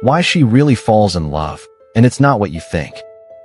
why she really falls in love, and it's not what you think.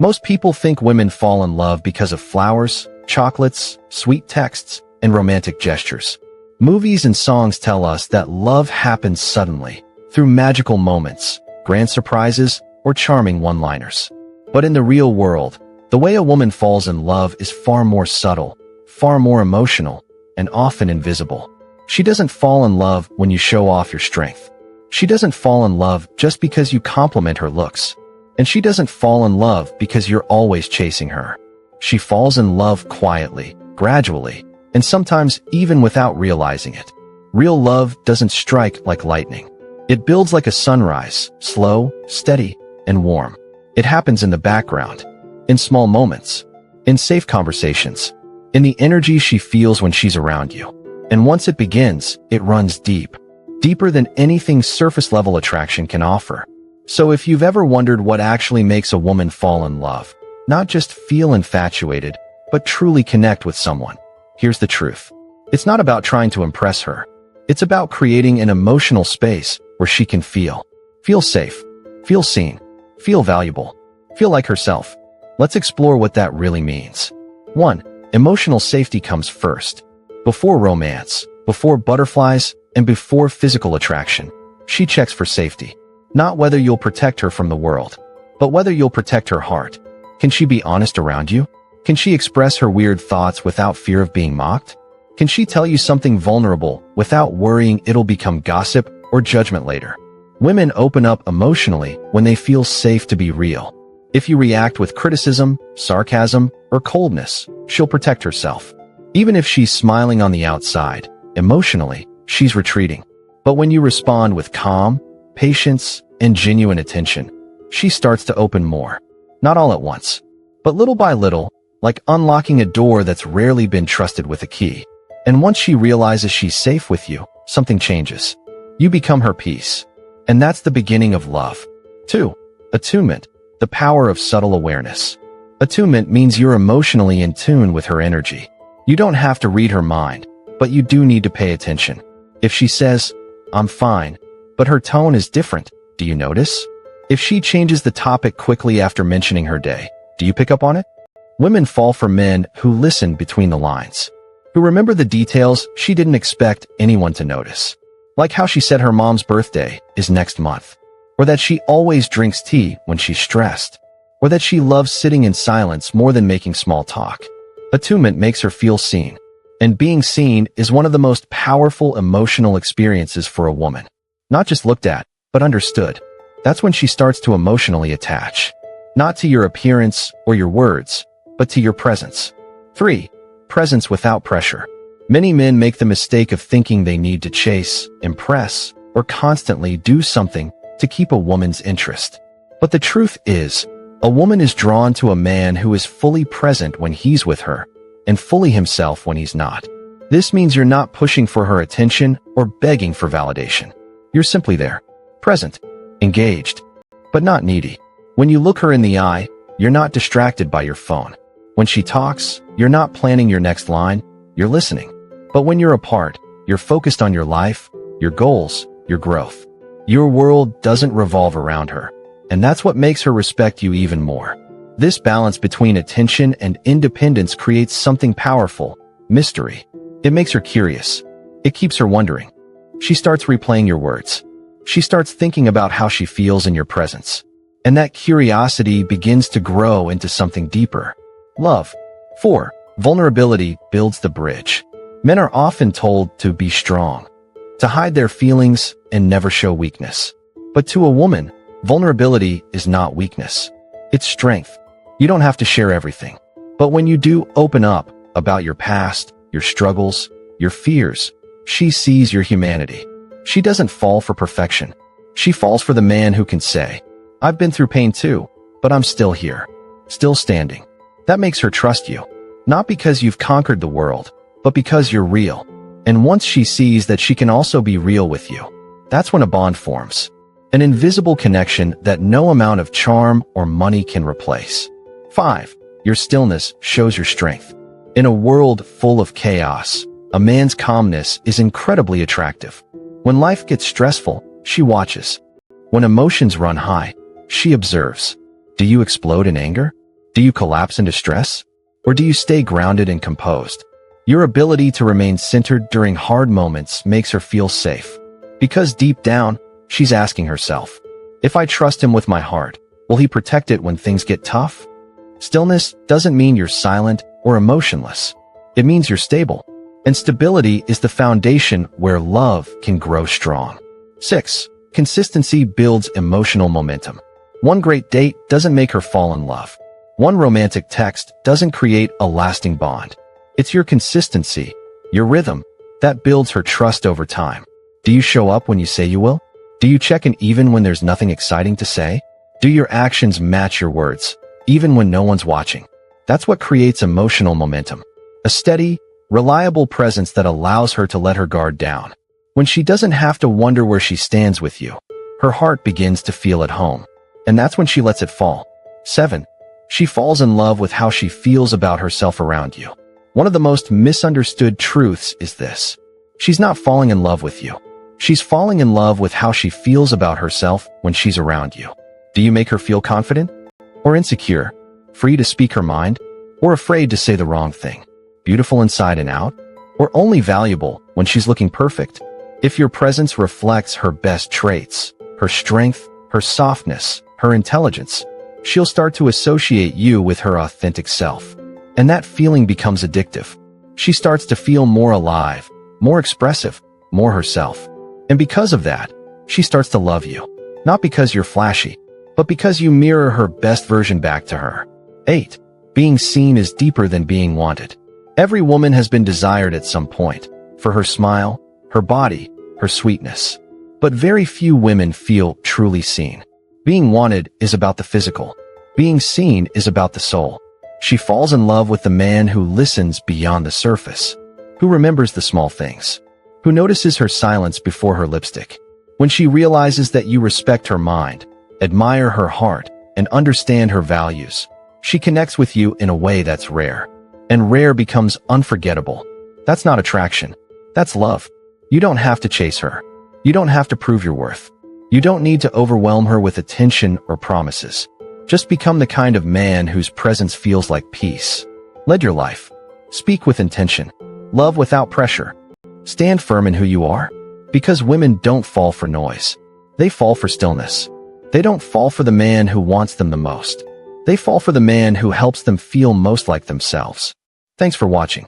Most people think women fall in love because of flowers, chocolates, sweet texts, and romantic gestures. Movies and songs tell us that love happens suddenly, through magical moments, grand surprises, or charming one-liners. But in the real world, the way a woman falls in love is far more subtle, far more emotional, and often invisible. She doesn't fall in love when you show off your strength. She doesn't fall in love just because you compliment her looks. And she doesn't fall in love because you're always chasing her. She falls in love quietly, gradually, and sometimes even without realizing it. Real love doesn't strike like lightning. It builds like a sunrise, slow, steady, and warm. It happens in the background, in small moments, in safe conversations, in the energy she feels when she's around you. And once it begins, it runs deep, deeper than anything surface-level attraction can offer. So if you've ever wondered what actually makes a woman fall in love, not just feel infatuated, but truly connect with someone, here's the truth. It's not about trying to impress her. It's about creating an emotional space where she can feel safe, feel seen, feel valuable, feel like herself. Let's explore what that really means. 1. Emotional safety comes first. Before romance, before butterflies, and before physical attraction, she checks for safety. Not whether you'll protect her from the world, but whether you'll protect her heart. Can she be honest around you? Can she express her weird thoughts without fear of being mocked? Can she tell you something vulnerable without worrying it'll become gossip or judgment later? Women open up emotionally when they feel safe to be real. If you react with criticism, sarcasm, or coldness, she'll protect herself. Even if she's smiling on the outside, emotionally, she's retreating. But when you respond with calm, patience, and genuine attention, she starts to open more. Not all at once, but little by little, like unlocking a door that's rarely been trusted with a key. And once she realizes she's safe with you, something changes. You become her peace. And that's the beginning of love. 2. Attunement, the power of subtle awareness. Attunement means you're emotionally in tune with her energy. You don't have to read her mind, but you do need to pay attention. If she says, "I'm fine," but her tone is different, do you notice? If she changes the topic quickly after mentioning her day, do you pick up on it? Women fall for men who listen between the lines, who remember the details she didn't expect anyone to notice. Like how she said her mom's birthday is next month, or that she always drinks tea when she's stressed, or that she loves sitting in silence more than making small talk. Attunement makes her feel seen, and being seen is one of the most powerful emotional experiences for a woman. Not just looked at, but understood. That's when she starts to emotionally attach, not to your appearance or your words, but to your presence. 3. Presence without pressure. Many men make the mistake of thinking they need to chase, impress, or constantly do something to keep a woman's interest. But the truth is, a woman is drawn to a man who is fully present when he's with her, and fully himself when he's not. This means you're not pushing for her attention or begging for validation. You're simply there, present, engaged, but not needy. When you look her in the eye, you're not distracted by your phone. When she talks, you're not planning your next line, you're listening. But when you're apart, you're focused on your life, your goals, your growth. Your world doesn't revolve around her, and that's what makes her respect you even more. This balance between attention and independence creates something powerful, mystery. It makes her curious. It keeps her wondering. She starts replaying your words. She starts thinking about how she feels in your presence. And that curiosity begins to grow into something deeper. Love. 4. Vulnerability builds the bridge. Men are often told to be strong, to hide their feelings and never show weakness. But to a woman, vulnerability is not weakness. It's strength. You don't have to share everything. But when you do open up about your past, your struggles, your fears, she sees your humanity. She doesn't fall for perfection. She falls for the man who can say, "I've been through pain too, but I'm still here, still standing." That makes her trust you, not because you've conquered the world, but because you're real. And once she sees that she can also be real with you, that's when a bond forms. An invisible connection that no amount of charm or money can replace. 5. Your stillness shows your strength. In a world full of chaos, a man's calmness is incredibly attractive. When life gets stressful, she watches. When emotions run high, she observes. Do you explode in anger? Do you collapse into stress? Or do you stay grounded and composed? Your ability to remain centered during hard moments makes her feel safe. Because deep down, she's asking herself, if I trust him with my heart, will he protect it when things get tough? Stillness doesn't mean you're silent or emotionless. It means you're stable. And stability is the foundation where love can grow strong. 6. Consistency builds emotional momentum. One great date doesn't make her fall in love. One romantic text doesn't create a lasting bond. It's your consistency, your rhythm, that builds her trust over time. Do you show up when you say you will? Do you check in even when there's nothing exciting to say? Do your actions match your words, even when no one's watching? That's what creates emotional momentum. A steady, reliable presence that allows her to let her guard down. When she doesn't have to wonder where she stands with you, her heart begins to feel at home. And that's when she lets it fall. 7. She falls in love with how she feels about herself around you. One of the most misunderstood truths is this. She's not falling in love with you. She's falling in love with how she feels about herself when she's around you. Do you make her feel confident? Or insecure? Free to speak her mind? Or afraid to say the wrong thing? Beautiful inside and out? Or only valuable when she's looking perfect? If your presence reflects her best traits, her strength, her softness, her intelligence, she'll start to associate you with her authentic self. And that feeling becomes addictive. She starts to feel more alive, more expressive, more herself. And because of that, she starts to love you. Not because you're flashy, but because you mirror her best version back to her. 8. Being seen is deeper than being wanted. Every woman has been desired at some point, for her smile, her body, her sweetness. But very few women feel truly seen. Being wanted is about the physical. Being seen is about the soul. She falls in love with the man who listens beyond the surface, who remembers the small things, who notices her silence before her lipstick. When she realizes that you respect her mind, admire her heart, and understand her values, she connects with you in a way that's rare. And rare becomes unforgettable. That's not attraction. That's love. You don't have to chase her. You don't have to prove your worth. You don't need to overwhelm her with attention or promises. Just become the kind of man whose presence feels like peace. Lead your life. Speak with intention. Love without pressure. Stand firm in who you are. Because women don't fall for noise. They fall for stillness. They don't fall for the man who wants them the most. They fall for the man who helps them feel most like themselves. Thanks for watching.